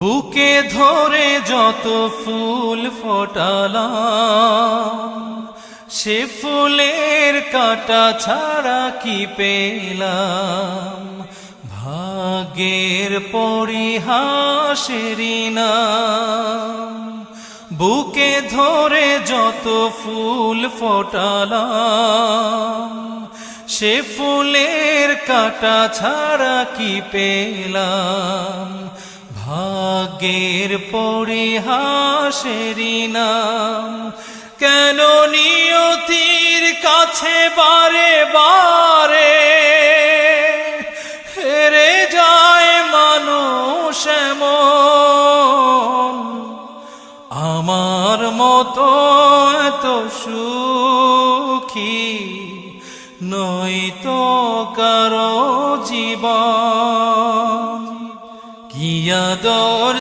বুকে ধরে যত ফুল ফোটালাম, সে ফুলের কাঁটা ছাড়া কি পেলাম। ভাগ্যের পরিহাসেরই নাম। বুকে ধরে যত ফুল ফোটালাম, সে ফুলের কাঁটা ছাড়া কি পেলাম। ভাগ্যের পরিহাসেরই নাম। কেন নিয়তির কাছে বারে বারে হেরে যায় মানুষ এমন। আমার মতো এত সুখী নয়তো কারো জীবন। কি আদর